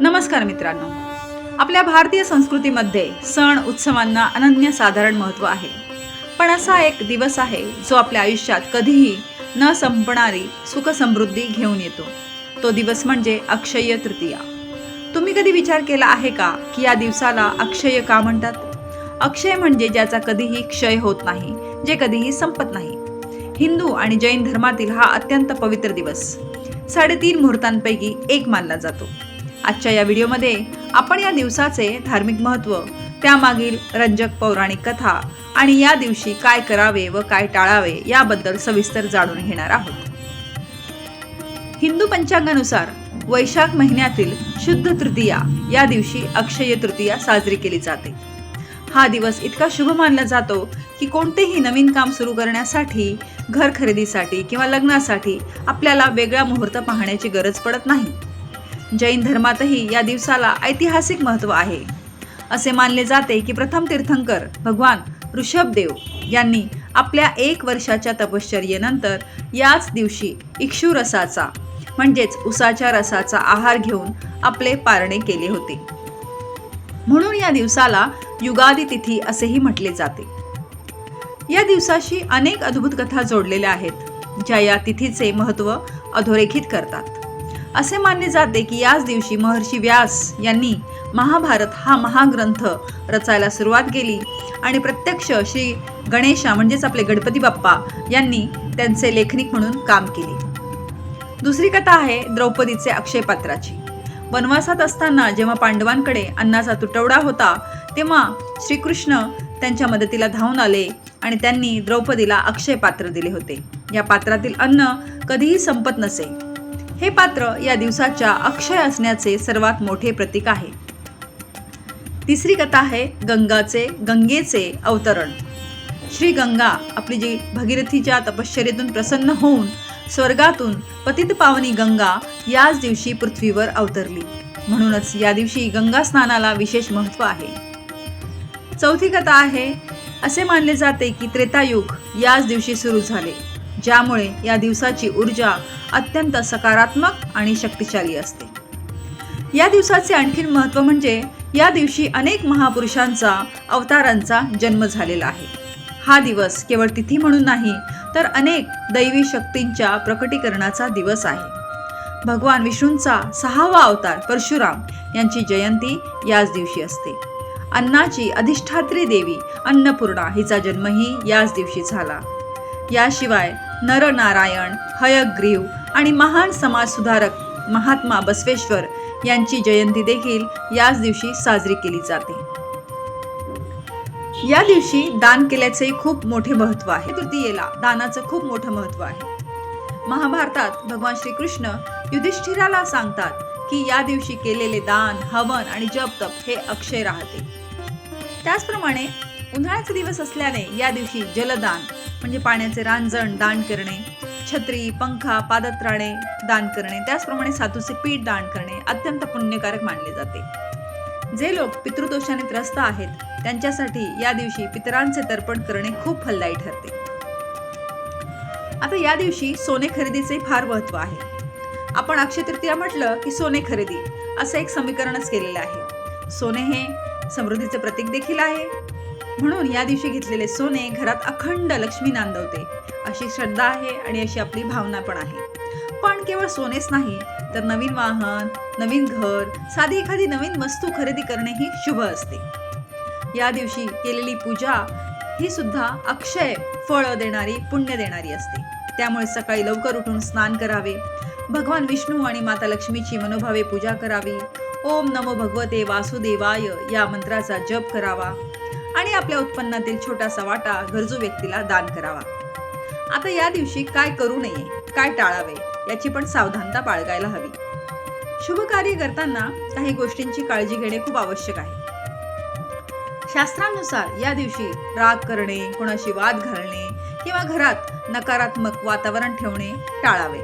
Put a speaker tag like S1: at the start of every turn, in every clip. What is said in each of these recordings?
S1: नमस्कार मित्रांनो, आपल्या भारतीय संस्कृतीमध्ये सण उत्सवांना अनन्यसाधारण महत्त्व आहे. पण असा एक दिवस आहे जो आपल्या आयुष्यात कधीही न संपणारी सुख समृद्धी घेऊन येतो. तो दिवस म्हणजे अक्षय्य तृतीया. तुम्ही कधी विचार केला आहे का की या दिवसाला अक्षय का म्हणतात? अक्षय म्हणजे ज्याचा कधीही क्षय होत नाही, जे कधीही संपत नाही. हिंदू आणि जैन धर्मातील हा अत्यंत पवित्र दिवस 3.5 मुहूर्तांपैकी एक मानला जातो. आजच्या या व्हिडिओमध्ये आपण या दिवसाचे धार्मिक महत्त्व, त्यामागील रंजक पौराणिक कथा आणि या दिवशी काय करावे व काय टाळावे याबद्दल सविस्तर जाणून घेणार आहोत. हिंदू पंचांगानुसार वैशाख महिन्यातील शुद्ध तृतीया या दिवशी अक्षय तृतीया साजरी केली जाते. हा दिवस इतका शुभ मानला जातो की कोणतेही नवीन काम सुरू करण्यासाठी, घर खरेदीसाठी किंवा लग्नासाठी आपल्याला वेगळा मुहूर्त पाहण्याची गरज पडत नाही. जैन धर्मातही या दिवसाला ऐतिहासिक महत्त्व आहे. असे मानले जाते की प्रथम तीर्थंकर भगवान ऋषभदेव यांनी आपल्या 1 वर्षाच्या तपश्चर्येनंतर याच दिवशी इक्षु रसाचा म्हणजेच उसाच्या रसाचा आहार घेऊन आपले पारणे केले होते. म्हणून या दिवसाला युगादी तिथी असेही म्हटले जाते. या दिवसाशी अनेक अद्भुत कथा जोडलेल्या आहेत, ज्या या तिथीचे महत्त्व अधोरेखित करतात. असे मानले जाते की याच दिवशी महर्षी व्यास यांनी महाभारत हा महाग्रंथ रचायला सुरुवात केली आणि प्रत्यक्ष श्री गणेशा म्हणजेच आपले गणपती बाप्पा यांनी त्यांचे लेखनिक म्हणून काम केले. दुसरी कथा आहे द्रौपदीचे अक्षय पात्राची. वनवासात असताना जेव्हा पांडवांकडे अन्नाचा तुटवडा होता, तेव्हा श्रीकृष्ण त्यांच्या मदतीला धावून आले आणि त्यांनी द्रौपदीला अक्षय पात्र दिले होते. या पात्रातील अन्न कधीही संपत नसे. हे पात्र या दिवसाच्या अक्षय असण्याचे सर्वात मोठे प्रतीक आहे. तिसरी कथा आहे गंगेचे अवतरण. श्री गंगा आपली जी भगीरथीच्या तपश्चर्येतून प्रसन्न होऊन स्वर्गातून पतित पावनी गंगा याच दिवशी पृथ्वीवर अवतरली. म्हणूनच या दिवशी गंगा स्नानाला विशेष महत्त्व आहे. चौथी कथा आहे, असे मानले जाते की त्रेतायुग याच दिवशी सुरू झाले, ज्यामुळे या दिवसाची ऊर्जा अत्यंत सकारात्मक आणि शक्तिशाली असते. या दिवसाचे आणखीन महत्त्व म्हणजे या दिवशी अनेक महापुरुषांचा अवतारांचा जन्म झालेला आहे. हा दिवस केवळ तिथी म्हणून नाही, तर अनेक दैवी शक्तींच्या प्रकटीकरणाचा दिवस आहे. भगवान विष्णूंचा 6वा अवतार परशुराम यांची जयंती याच दिवशी असते. अन्नाची अधिष्ठात्री देवी अन्नपूर्णा हिचा जन्मही याच दिवशी झाला. याशिवाय नरनारायण, हयग्रीव आणि महान समाज सुधारक महात्मा बसवेश्वर यांची जयंती देखील याच दिवशी साजरी केली जाते. या दिवशी दान केल्याचे खूप मोठे महत्त्व आहे. तृतीयेला दानाचं खूप मोठं महत्त्व आहे. महाभारतात भगवान श्रीकृष्ण युधिष्ठिराला सांगतात की या दिवशी केलेले दान, हवन आणि जप-तप हे अक्षय राहते. त्याचप्रमाणे उन्हाळ्याचे दिवस असल्याने या दिवशी जलदान म्हणजे पाण्याचे रांजण दान करणे, छत्री, पंखा, पादत्राणे दान करणे, त्याचप्रमाणे सातूचे पीठ दान करणे अत्यंत पुण्यकारक मानले जाते. जे लोक पितृदोषाने त्रस्त आहेत त्यांच्यासाठी या दिवशी पितरांचे तर्पण करणे खूप फलदायी ठरते. आता या दिवशी सोने खरेदीचे फार महत्त्व आहे. आपण अक्षय तृतीया म्हटलं की सोने खरेदी असं एक समीकरणच केलेलं आहे. सोने हे समृद्धीचे प्रतीक देखील आहे. म्हणून या दिवशी घेतलेले सोने घरात अखंड लक्ष्मी नांदवते अशी श्रद्धा आहे आणि अशी आपली भावना पण आहे. पण केवळ सोनेच नाही, तर नवीन वाहन, नवीन घर, साधी एखादी नवीन वस्तू खरेदी करणे ही शुभ असते. या दिवशी केलेली पूजा ही सुद्धा अक्षय फळ देणारी, पुण्य देणारी असते. त्यामुळे सकाळी लवकर उठून स्नान करावे, भगवान विष्णू आणि माता लक्ष्मीची मनोभावे पूजा करावी, ओम नमो भगवते वासुदेवाय या मंत्राचा जप करावा आणि आपल्या उत्पन्नातील छोटासा वाटा गरजू व्यक्तीला दान करावा. आता या दिवशी काय करू नये, काय टाळावे याची पण सावधानता बाळगायला हवी. शुभ कार्य करताना काही गोष्टींची काळजी घेणे खूप आवश्यक आहे. शास्त्रानुसार या दिवशी राग करणे, कोणाशी वाद घालणे किंवा घरात नकारात्मक वातावरण ठेवणे टाळावे.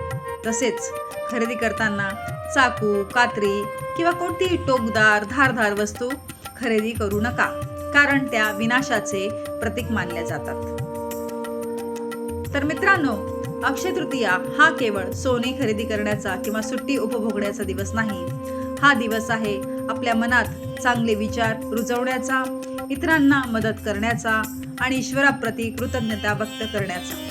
S1: तसेच खरेदी करताना चाकू, कात्री किंवा कोणतीही टोकदार, धारदार वस्तू खरेदी करू नका, कारण त्या विनाशाचे प्रतीक मानल्या जातात. तर मित्रांनो, अक्षय तृतीया हा केवळ सोने खरेदी करण्याचा किंवा सुट्टी उपभोगण्याचा दिवस नाही, हा दिवस आहे आपल्या मनात चांगले विचार रुजवण्याचा, इतरांना मदत करण्याचा आणि ईश्वराप्रती कृतज्ञता व्यक्त करण्याचा.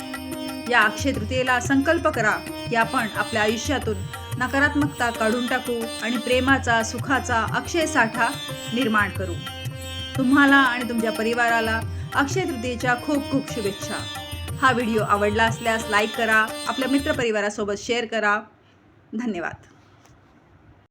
S1: या अक्षय तृतीयेला संकल्प करा की आपण आपल्या आयुष्यातून नकारात्मकता काढून टाकू आणि प्रेमाचा, सुखाचा अक्षय साठा निर्माण करू. तुम्हाला आणि तुमच्या परिवाराला अक्षय तृतीयेच्या खूप खूप शुभेच्छा. हा व्हिडिओ आवडला असल्यास लाईक करा, आपल्या मित्रपरिवारासोबत शेअर करा. धन्यवाद.